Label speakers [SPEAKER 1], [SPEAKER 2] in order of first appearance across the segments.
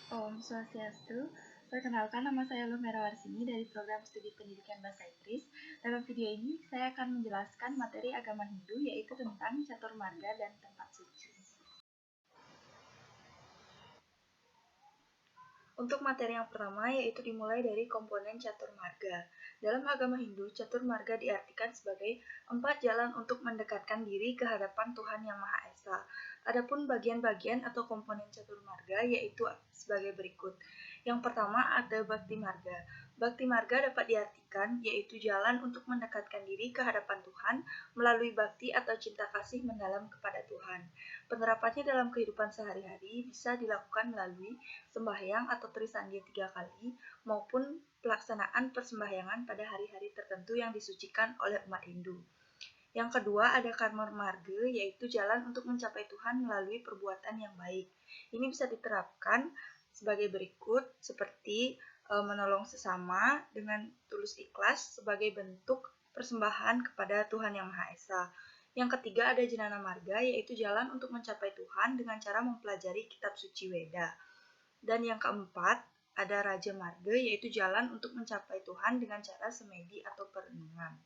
[SPEAKER 1] Om Swastiastu, perkenalkan nama saya Lumera Warsini dari program studi pendidikan bahasa Inggris. Dalam video ini, saya akan menjelaskan materi agama Hindu yaitu tentang catur marga dan tempat suci. Untuk materi yang pertama yaitu dimulai dari komponen catur marga. Dalam agama Hindu, catur marga diartikan sebagai 4 jalan untuk mendekatkan diri ke hadapan Tuhan Yang Maha Esa. Adapun bagian-bagian atau komponen catur marga yaitu sebagai berikut. Yang pertama ada Bhakti Marga. Bhakti Marga dapat diartikan yaitu jalan untuk mendekatkan diri ke hadapan Tuhan melalui bakti atau cinta kasih mendalam kepada Tuhan. Penerapannya dalam kehidupan sehari-hari bisa dilakukan melalui sembahyang atau trisandia 3 kali maupun pelaksanaan persembahyangan pada hari-hari tertentu yang disucikan oleh umat Hindu. Yang kedua ada karma marga, yaitu jalan untuk mencapai Tuhan melalui perbuatan yang baik. Ini bisa diterapkan sebagai berikut, seperti menolong sesama dengan tulus ikhlas sebagai bentuk persembahan kepada Tuhan Yang Maha Esa. Yang ketiga ada Jnana Marga, yaitu jalan untuk mencapai Tuhan dengan cara mempelajari kitab suci Weda. Dan yang keempat ada Raja Marga, yaitu jalan untuk mencapai Tuhan dengan cara semedi atau perenungan.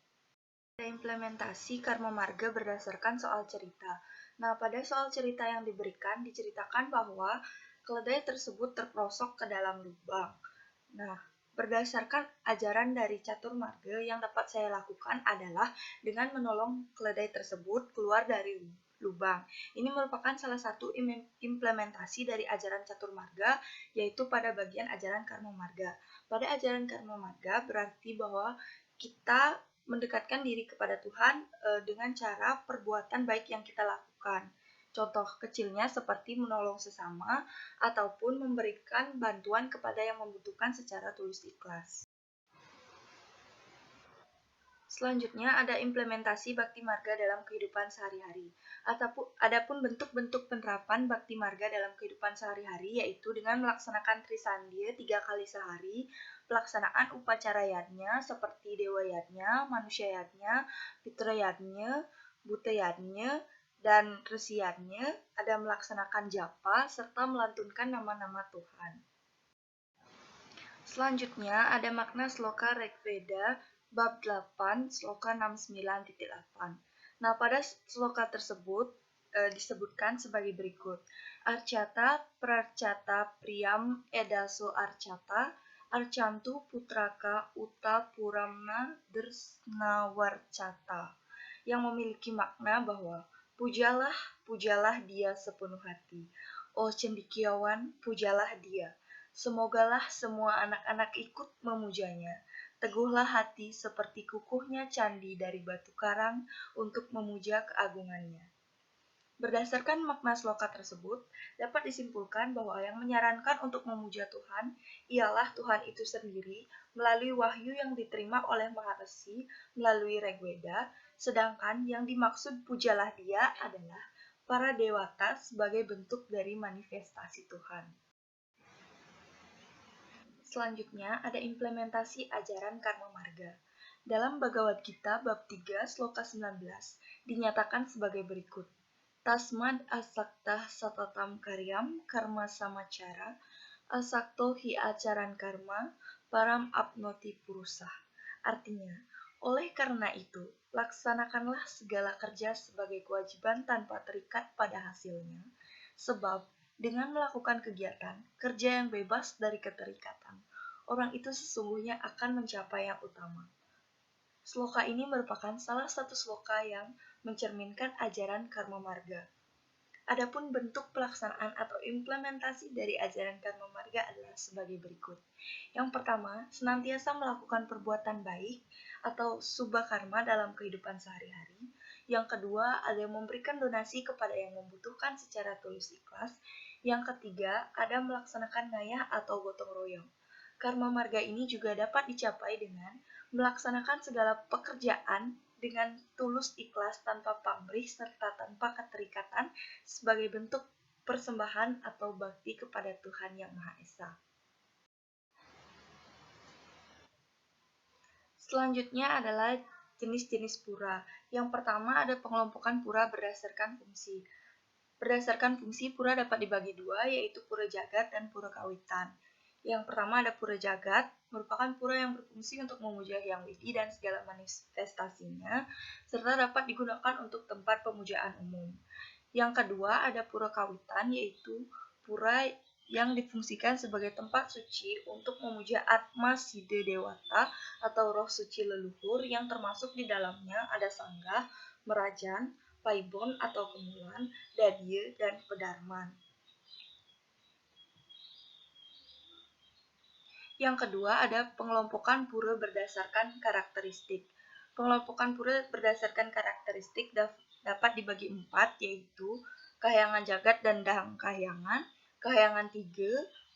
[SPEAKER 1] Ada implementasi karma marga berdasarkan soal cerita. Nah, pada soal cerita yang diberikan, diceritakan bahwa keledai tersebut terperosok ke dalam lubang. Nah, berdasarkan ajaran dari catur marga yang dapat saya lakukan adalah dengan menolong keledai tersebut keluar dari lubang. Ini merupakan salah satu implementasi dari ajaran catur marga, yaitu pada bagian ajaran karma marga. Pada ajaran karma marga berarti bahwa kita mendekatkan diri kepada Tuhan dengan cara perbuatan baik yang kita lakukan. Contoh kecilnya seperti menolong sesama ataupun memberikan bantuan kepada yang membutuhkan secara tulus ikhlas. Selanjutnya ada implementasi bakti marga dalam kehidupan sehari-hari. Adapun bentuk-bentuk penerapan bakti marga dalam kehidupan sehari-hari yaitu dengan melaksanakan trisandia 3 kali sehari, pelaksanaan upacara yadnya seperti dewa yadnya, manusia yadnya, pitra yadnya, buta yadnya, dan resi yadnya, ada melaksanakan japa serta melantunkan nama-nama Tuhan. Selanjutnya ada makna sloka Rigveda bab 8 sloka 69.8. Nah, pada sloka tersebut disebutkan sebagai berikut. Arcata prarcata priyam edaso arcata arcantu putraka uta puramna drsnawarcata, yang memiliki makna bahwa pujalah dia sepenuh hati. Oh cendekiawan, pujalah dia. Semogalah semua anak-anak ikut memujanya. Teguhlah hati seperti kukuhnya candi dari batu karang untuk memuja keagungannya. Berdasarkan makna sloka tersebut, dapat disimpulkan bahwa yang menyarankan untuk memuja Tuhan ialah Tuhan itu sendiri melalui wahyu yang diterima oleh Maharesi melalui Rigveda, sedangkan yang dimaksud pujalah dia adalah para dewata sebagai bentuk dari manifestasi Tuhan. Selanjutnya ada implementasi ajaran karma marga. Dalam Bhagavad Gita bab 3 sloka 19 dinyatakan sebagai berikut. Tasmad asaktah satatam karyam karma samacara asakto hi acaran karma param apnoti purusah. Artinya, oleh karena itu, laksanakanlah segala kerja sebagai kewajiban tanpa terikat pada hasilnya, sebab dengan melakukan kegiatan, kerja yang bebas dari keterikatan, orang itu sesungguhnya akan mencapai yang utama. Sloka ini merupakan salah satu sloka yang mencerminkan ajaran karma marga. Adapun bentuk pelaksanaan atau implementasi dari ajaran karma marga adalah sebagai berikut. Yang pertama, senantiasa melakukan perbuatan baik atau subha karma dalam kehidupan sehari-hari. Yang kedua, ada memberikan donasi kepada yang membutuhkan secara tulus ikhlas. Yang ketiga, ada melaksanakan ngayah atau gotong royong. Karma marga ini juga dapat dicapai dengan melaksanakan segala pekerjaan dengan tulus ikhlas tanpa pamrih serta tanpa keterikatan sebagai bentuk persembahan atau bakti kepada Tuhan Yang Maha Esa. Selanjutnya adalah jenis-jenis pura. Yang pertama ada pengelompokan pura berdasarkan fungsi. Berdasarkan fungsi, pura dapat dibagi dua, yaitu pura jagat dan pura kawitan. Yang pertama ada pura jagat, merupakan pura yang berfungsi untuk memuja Hyang Widi dan segala manifestasinya, serta dapat digunakan untuk tempat pemujaan umum. Yang kedua ada pura kawitan, yaitu pura yang difungsikan sebagai tempat suci untuk memuja Atma Siddha Dewata atau roh suci leluhur yang termasuk di dalamnya ada Sanggah, Merajan, Paibon atau Kemulan, Dadye, dan Pedarman. Yang kedua ada pengelompokan pura berdasarkan karakteristik. Pengelompokan pura berdasarkan karakteristik dapat dibagi 4, yaitu Kahyangan Jagat dan Dahang Kahyangan, Kahyangan 3,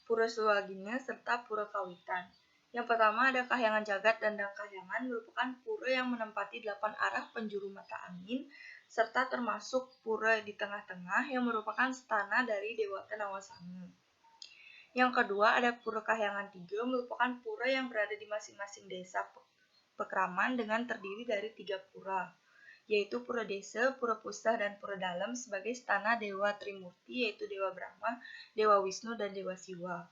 [SPEAKER 1] Pura Swagina, serta Pura Kawitan. Yang pertama ada Kahyangan Jagat dan Dahang Kahyangan merupakan pura yang menempati 8 arah penjuru mata angin, serta termasuk pura di tengah-tengah yang merupakan stana dari Dewata Nawasanga. Yang kedua ada Pura Kahyangan 3 merupakan pura yang berada di masing-masing desa Pekraman dengan terdiri dari 3 pura, yaitu Pura Desa, Pura Pusah, dan Pura Dalem sebagai stana Dewa Trimurti, yaitu Dewa Brahma, Dewa Wisnu, dan Dewa Siwa.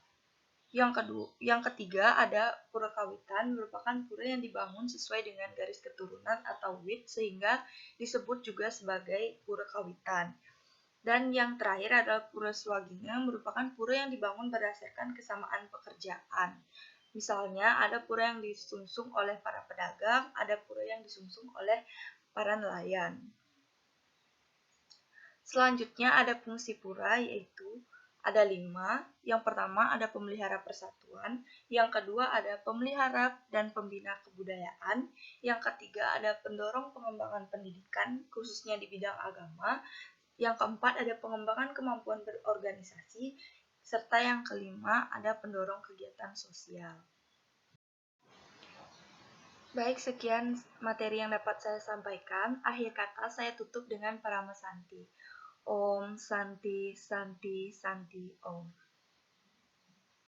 [SPEAKER 1] Yang ketiga ada Pura Kawitan merupakan pura yang dibangun sesuai dengan garis keturunan atau wit sehingga disebut juga sebagai Pura Kawitan. Dan yang terakhir adalah Pura Swagina merupakan pura yang dibangun berdasarkan kesamaan pekerjaan. Misalnya ada pura yang disungsung oleh para pedagang, ada pura yang disungsung oleh para nelayan. Selanjutnya ada fungsi pura, yaitu ada 5. Yang pertama ada pemelihara persatuan, yang kedua ada pemelihara dan pembina kebudayaan, yang ketiga ada pendorong pengembangan pendidikan, khususnya di bidang agama, yang keempat ada pengembangan kemampuan berorganisasi, serta yang kelima ada pendorong kegiatan sosial. Baik, sekian materi yang dapat saya sampaikan. Akhir kata saya tutup dengan Parama Santi. Om Santi Santi Santi Om.